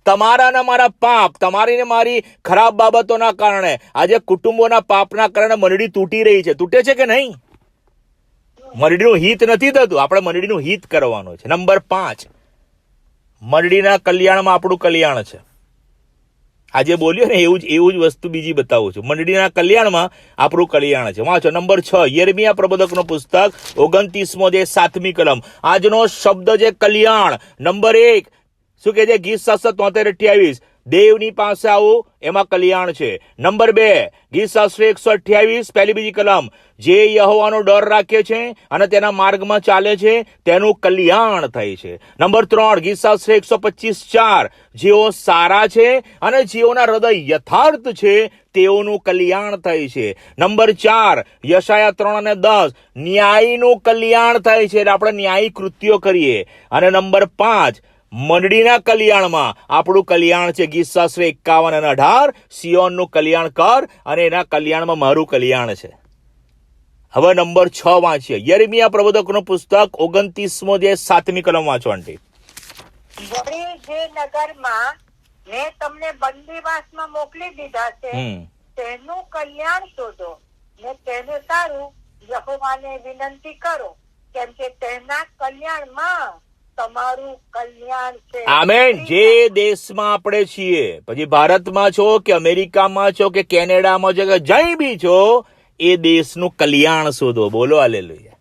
તમારા ને મારા પાપ, તમારી ને મારી ખરાબ બાબતોના કારણે આજે કુટુંબોના પાપના કારણે મંડળી તૂટી રહી છે. તૂટે છે કે નહીં? મંડળીનું હિત નથી થતું. આપણે મંડળીનું હિત કરવાનું છે. નંબર 5, મંડળીના કલ્યાણમાં આપણું કલ્યાણ છે. આજે બોલ્યો ને એવું જ વસ્તુ બીજી બતાવું છું. મંડળીના કલ્યાણમાં આપણું કલ્યાણ છે. વાંચો. નંબર 6, યિર્મયાહ પ્રબોધકનો પુસ્તક 29મો અધ્યાય 7મી કલમ. આજનો શબ્દ છે કલ્યાણ. નંબર 1 શું કહે છે? ગીત શાસ્ત્ર 73:28. દેવની પાસે આવું, એમાં કલ્યાણ છે. નંબર 2 ગીત શાસ્ત્ર 128 પહેલી બીજી કલમ. જે યહોવાનો ડર રાખે છે અને તેના માર્ગમાં ચાલે છે તેનું કલ્યાણ થાય છે. નંબર 3 ગીત શાસ્ત્ર 125:4. જેઓ સારા છે અને જેઓના હૃદય યથાર્થ છે તેઓનું કલ્યાણ થાય છે. નંબર 4 યશાયા 3:10. ન્યાયનું કલ્યાણ થાય છે, એટલે આપણે ન્યાયી કૃત્યો કરીએ. અને નંબર 5 મંડળીના કલ્યાણમાં આપણું કલ્યાણ છે. ગીત શાસ્ત્ર 51:18. સિયોનનું કલ્યાણ કર અને એના કલ્યાણમાં મારું કલ્યાણ છે. હવે નંબર 6 વાંચીએ. યિર્મયાહ પ્રબોધકનું પુસ્તક 29મો અધ્યાય 7મી કલમ વાંચો આંટી. વળી જે નગરમાં મેં તમને બંદીવાસમાં મોકલી દીધા છે તેનું કલ્યાણ શોધો ને તેને સારું યહોવાને વિનંતી કરો, કેમ કે તેના કલ્યાણમાં તમારું કલ્યાણ છે. આમેન. જે દેશમાં આપણે છીએ, પછી ભારતમાં છો કે અમેરિકામાં છો કે કેનેડામાં છો કે જઈ બી છો, એ દેશનું કલ્યાણ શોધો. બોલો હાલેલુયા.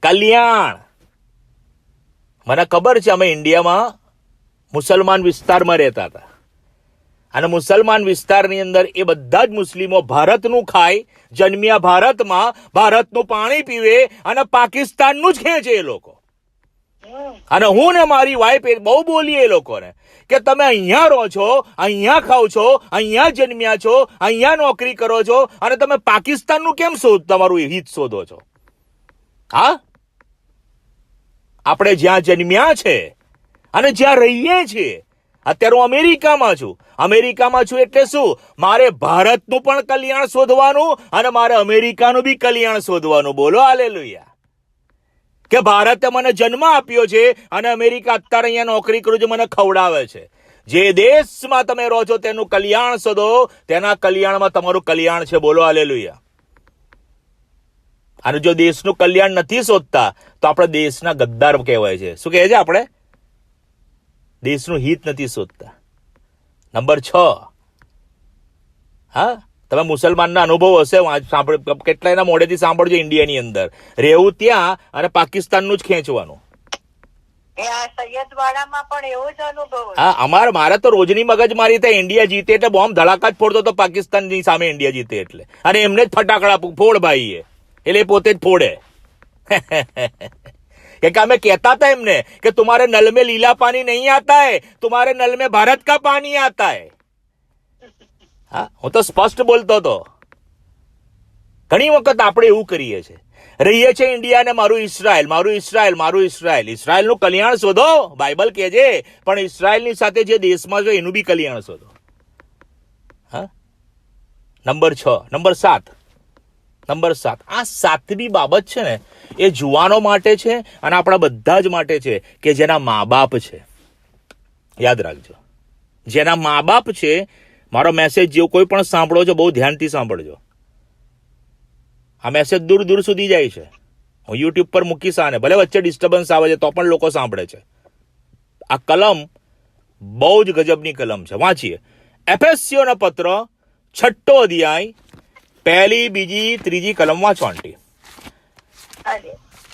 કલ્યાણ. મને ખબર છે અમે ઇન્ડિયામાં મુસલમાન વિસ્તારમાં રહેતા હતા, અને મુસલમાન વિસ્તારની અંદર એ બધા જ મુસ્લિમો ભારતનું ખાય, જન્મ્યા ભારતમાં, ભારતનું પાણી પીવે અને પાકિસ્તાનનું જ ખેંચે એ લોકો. અને હું ને મારી વાઈફ બહુ બોલીએ એ લોકોને કે તમે અહીંયા રહો છો, અહીંયા ખાઓ છો, અહીંયા જન્મ્યા છો, અહીંયા નોકરી કરો છો અને તમે પાકિસ્તાનનું કેમ તમારું હિત શોધો છો? હા, આપણે જ્યાં જન્મ્યા છે અને જ્યાં રહીએ છીએ. અત્યારે હું અમેરિકામાં છું. અમેરિકામાં છું એટલે શું? મારે ભારતનું પણ કલ્યાણ શોધવાનું અને મારે અમેરિકાનું બી કલ્યાણ શોધવાનું. બોલો હાલેલુયા. કે ભારતે મને જન્મ આપ્યો છે અને અમેરિકા અત્યારે અહીંયા નોકરી કરું છું, મને ખવડાવે છે. જે દેશમાં તમે રહો છો તેનું કલ્યાણ શોધો, તેના કલ્યાણમાં તમારું કલ્યાણ છે. બોલો હાલેલુયા. અને જો દેશનું કલ્યાણ નથી શોધતા તો આપણે દેશના ગદ્દાર કહેવાય છે. શું કહે છે? આપણે દેશનું હિત નથી શોધતા. નંબર 6, હા, તમે મુસલમાનના અનુભવ હશે, કેટલાયના મોઢેથી સાંભળજો. ઇન્ડિયાની અંદર રહેવું ત્યાં અને પાકિસ્તાનનું જ ખેંચવાનું. સૈયદવાડામાં પણ એવો જ અનુભવ. હા, મારે તો રોજની મગજમારી થાય. ઇન્ડિયા જીતે એટલે બોમ્બ ધડાકા જ ફોડતો હતો પાકિસ્તાનની સામે. ઇન્ડિયા જીતે એટલે, અને એમને જ ફટાકડા ફોડ ભાઈ, એટલે પોતે જ ફોડે. કે हमें कहता था एमने कि तुम्हारे नल में लीला पानी नहीं आता है, तुम्हारे नल में भारत का पानी आता है. હા, હું તો સ્પષ્ટ બોલતો હતો. ઘણી વખત આપણે એવું કરીએ છીએ, રહીએ છીએ ઇન્ડિયા ને મારું ઇઝરાયલ, મારું ઇઝરાયલ, મારું ઇઝરાયલ. ઇઝરાયલનું કલ્યાણ શોધો, બાઇબલ કહે છે, પણ ઇઝરાયલની સાથે જે દેશમાં છે એનું બી કલ્યાણ શોધો. હા, નંબર 6. નંબર 7. આ 7મી બાબત છે ને, એ જુવાનો માટે છે અને આપણા બધા જ માટે છે કે જેના મા બાપ છે. યાદ રાખજો, જેના મા બાપ છે. મારો મેસેજ જેવું કોઈ પણ સાંભળો છો, બહુ ધ્યાનથી સાંભળજો. આ મેસેજ દૂર દૂર સુધી જાય છે. હું યુટ્યુબ પર મૂકીશ આને, ભલે વચ્ચે ડિસ્ટર્બન્સ આવે છે તો પણ લોકો સાંભળે છે. આ કલમ બહુ જ ગજબની કલમ છે. વાંચીએ. એફેસીઓનો પત્ર 6 અધ્યાય 1, 2, 3 કલમ વાંચો આંટી.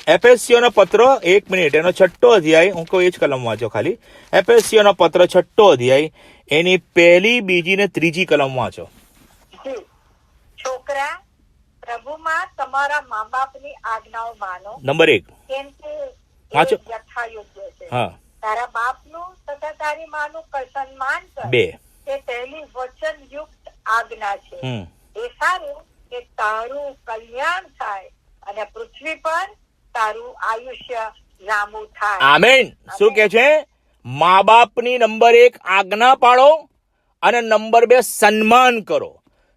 એફેસીઓનો પત્ર, 1 મિનિટ, એનો 6 અધ્યાય, હું કહું એ જ કલમ વાંચો ખાલી. એફેસીઓનો પત્ર 6 અધ્યાય એની 1, 2 ને 3 કલમ વાંચો. છોકરા, પ્રભુમાં તમારા મા બાપની આજ્ઞાઓ માનો. નંબર 1 કેમ કે વાંચો. યથાયોગ્ય છે. હા. તારા બાપનું તથા તારી માનું સન્માન કર. 2 તે પહેલી વચનયુક્ત આજ્ઞા છે. એ સારું કે તારું કલ્યાણ થાય અને પૃથ્વી પર તારું આયુષ્ય લાંબુ થાય. આમેન. શું કે છે? મા બાપની નંબર 1 આજ્ઞા પાળો અને નંબર 2 સન્માન કરો.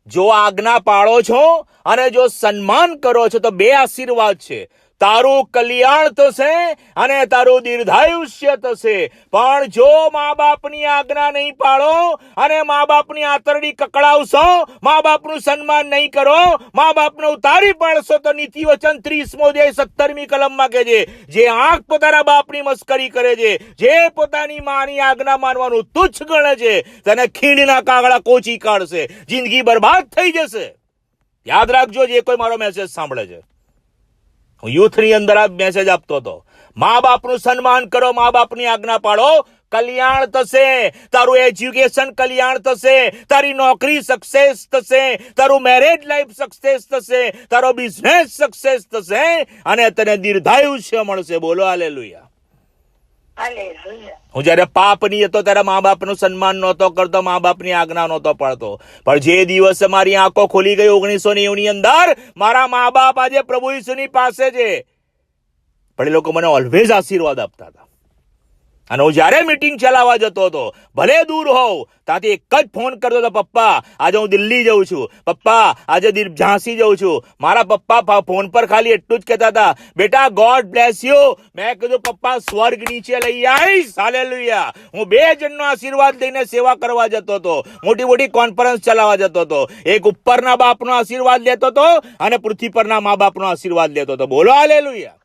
જો આજ્ઞા પાળો છો અને જો સન્માન કરો છો તો 2 આશીર્વાદ છે. તારું કલ્યાણ થશે અને તારું દીર્ઘાયુષ્ય થશે. પણ જો મા બાપની આજ્ઞા નહીં પાળો અને મા બાપની આંતરડી કકડાવશો, મા બાપનું સન્માન નહીં કરો, મા બાપને ઉતારી પાડશો, તો નીતિ વચન 30મો અધ્યાય 17મી કલમમાં કહે છે, જે આંખ પોતાના બાપની મસ્કરી કરે છે, જે પોતાની માની આજ્ઞા માનવાનું તુચ્છ ગણે છે, તેને ખીણના કાગડા કોચી કાઢશે, જિંદગી બરબાદ થઈ જશે. યાદ રાખજો, જે કોઈ મારો મેસેજ સાંભળે છે. હું યુથની અંદર આ મેસેજ આપતો હતો. મા બાપનું સન્માન કરો, મા બાપની આજ્ઞા પાડો, કલ્યાણ થશે. તારું એજ્યુકેશન કલ્યાણ થશે, તારી નોકરી સક્સેસ થશે, તારું મેરેજ લાઈફ સક્સેસ થશે, તારો બિઝનેસ સક્સેસ થશે અને તને દીર્ઘાયુષ્ય મળશે. બોલો હાલેલુયા. હું જયારે પાપની હતો ત્યારે મા બાપનું સન્માન નહોતો કરતો, મા બાપની આજ્ઞા નહોતો પાડતો. પણ જે દિવસે મારી આંખો ખુલી ગઈ 1990 ની અંદર, મારા મા બાપ આજે પ્રભુ ઈસુની પાસે છે. પણ એ લોકો મને ઓલવેઝ આશીર્વાદ આપતા હતા. અને હું જયારે મીટિંગ ચલાવવા જતો હતો, ભલે દૂર હોઉં, ત્યાંથી એક જ ફોન કરતો હતો, પપ્પા આજે હું દિલ્હી જઉં છું, પપ્પા આજે ઝાંસી જઉં છું. મારા પપ્પા ફોન પર ખાલી એટલું જ કહેતા હતા, બેટા ગોડ બ્લેસ યુ. મેં કીધું, પપ્પા સ્વર્ગ નીચે લઈ આવીશ. હાલેલુયા. હું 2 જણનો આશીર્વાદ લઈને સેવા કરવા જતો હતો, મોટી મોટી કોન્ફરન્સ ચલાવવા જતો હતો. એક ઉપરના બાપનો આશીર્વાદ લેતો હતો અને પૃથ્વી પરના મા બાપનો આશીર્વાદ લેતો હતો. બોલો હાલેલુયા.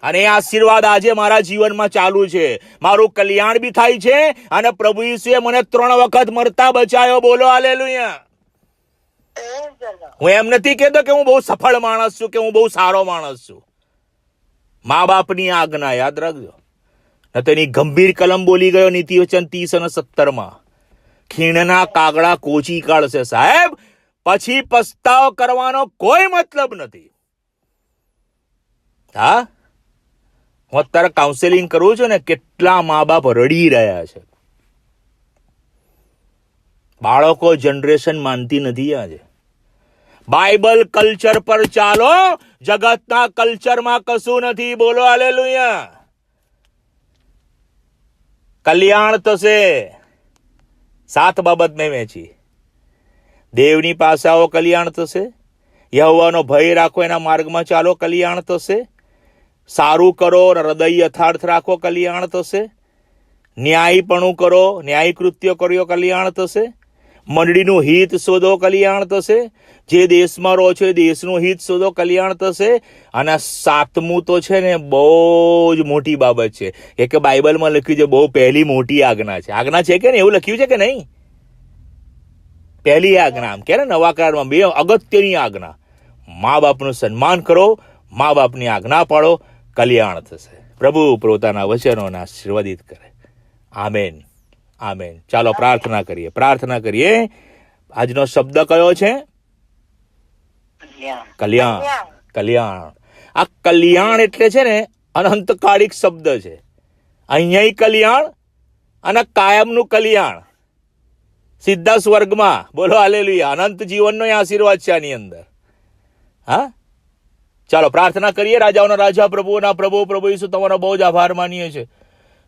અને આશીર્વાદ આજે મારા જીવનમાં ચાલુ છે. મારું કલ્યાણ બી થાય છે અને પ્રભુ ઈસુએ મને 3 વખત મરતા બચાયો. બોલો હાલેલુયા. હું એમ નથી કહેતો કે હું બહુ સફળ માણસ છું, કે હું બહુ સારો માણસ છું. મા બાપની આજ્ઞા યાદ રાખજો. તેની ગંભીર કલમ બોલી ગયો નીતિ વચન 30 અને 17માં. ખીણના કાગડા કોચી કાઢશે. સાહેબ, પછી પસ્તાવ કરવાનો કોઈ મતલબ નથી. હા, હું અત્યારે કાઉન્સેલિંગ કરું છું ને, કેટલા મા બાપ રડી રહ્યા છે. બાળકો જનરેશન માનતી નથી. આજે બાઇબલ કલ્ચર પર ચાલો, જગતના કલ્ચરમાં કશું નથી. બોલો હાલેલુયા. કલ્યાણ થશે. 7 બાબત મેં વેચી. દેવની પાસે આવો, કલ્યાણ થશે. યહોવાનો ભય રાખો, એના માર્ગમાં ચાલો, કલ્યાણ થશે. સારું કરો, હૃદય યથાર્થ રાખો, કલ્યાણ થશે. ન્યાયપણું કરો, ન્યાય કૃત્ય કર્યો, કલ્યાણ થશે. મંડળીનું હિત શોધો, કલ્યાણ થશે. જે દેશમાં રહો છો એ દેશનું હિત શોધો, કલ્યાણ થશે. અને 7મું તો છે ને, બહુ જ મોટી બાબત છે. કે બાઇબલમાં લખ્યું છે, બહુ પહેલી મોટી આજ્ઞા છે. આજ્ઞા છે કે નહીં? એવું લખ્યું છે કે નહીં? પહેલી આજ્ઞા, આમ કે ને નવા કરારમાં 2 અગત્યની આજ્ઞા. મા બાપનું સન્માન કરો, મા બાપની આજ્ઞા પાળો, કલ્યાણ થશે. પ્રભુ પોતાના વચનોને આશીર્વાદિત કરે. Amen, amen. ચાલો પ્રાર્થના કરીએ, પ્રાર્થના કરીએ. આજનો શબ્દ કયો છે? કલ્યાણ. કલ્યાણ. આ કલ્યાણ એટલે છે ને અનંતકાળિક શબ્દ છે. અહીંયા કલ્યાણ અને કાયમનું કલ્યાણ, સીધા સ્વર્ગમાં. બોલો હાલેલુયા. અનંત જીવનનો આશીર્વાદ છે આની અંદર. હા, ચાલો પ્રાર્થના કરીએ. રાજાઓના રાજા, પ્રભુઓના પ્રભુ, પ્રભુ ઈસુ, તમારો બહુ જ આભાર માનીએ છીએ.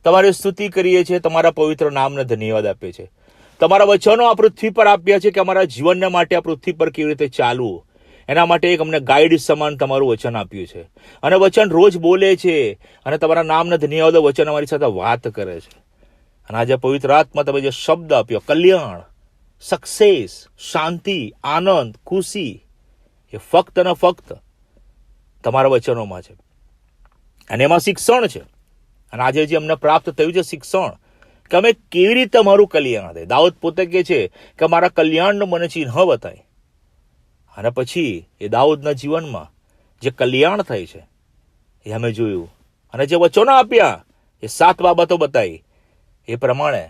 તમારી સ્તુતિ કરીએ છીએ. તમારા પવિત્ર નામને ધન્યવાદ આપીએ છીએ. તમારા વચનો આ પૃથ્વી પર આપ્યા છે કે અમારા જીવનને માટે આ પૃથ્વી પર કેવી રીતે ચાલવું, એના માટે એક અમને ગાઈડ સમાન તમારું વચન આપ્યું છે. અને વચન રોજ બોલે છે. અને તમારા નામને ધન્યવાદ, વચન અમારી સાથે વાત કરે છે. અને આજે પવિત્ર આત્મા તમે જે શબ્દ આપ્યો, કલ્યાણ, સક્સેસ, શાંતિ, આનંદ, ખુશી, એ ફક્ત ને ફક્ત તમારા વચનોમાં છે. અને એમાં શિક્ષણ છે. અને આજે જે અમને પ્રાપ્ત થયું છે શિક્ષણ, કે અમે કેવી રીતે અમારું કલ્યાણ થાય. દાઉદ પોતે કહે છે કે મારા કલ્યાણનું મને ચિહ્ન બતાય. અને પછી એ દાઉદના જીવનમાં જે કલ્યાણ થાય છે એ અમે જોયું. અને જે વચનો આપ્યા એ 7 બાબતો બતાવી. એ પ્રમાણે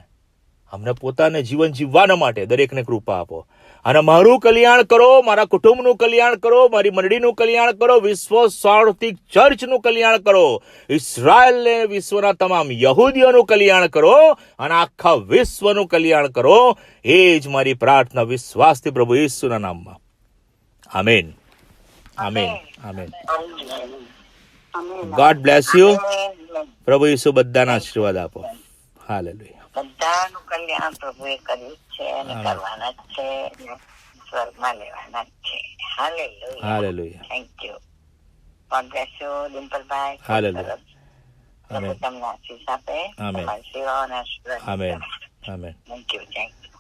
અમને પોતાને જીવન જીવવાના માટે દરેકને કૃપા આપો. અને મારું કલ્યાણ કરો, મારા કુટુંબનું કલ્યાણ કરો, મારી મંડળીનું કલ્યાણ કરો, વિશ્વ સાર્વત્રિક ચર્ચનું કલ્યાણ કરો, ઇઝરાયલને, વિશ્વના તમામ યહૂદીઓનું કલ્યાણ કરો, અને આખા વિશ્વનું કલ્યાણ કરો. એ જ મારી પ્રાર્થના વિશ્વાસથી પ્રભુ ઈસુના નામમાં. Amen, amen, amen. God bless you. પ્રભુ ઈસુ બધાના આશીર્વાદ આપો. હાલેલુયા. બધાનું કલ્યાણ પ્રભુએ કર્યું છે અને કરવાના જ છે, સ્વર્ગમાં લેવાના જ છે. Hallelujah. Hallelujah. Thank you. God bless you ડિમ્પલભાઈ. હાલેલુયા. પ્રભુ તમને આશીષ આપે. આમેન. તમારી સેવાઓને આશીર્વાદ. Amen, amen. Thank you. Thank you.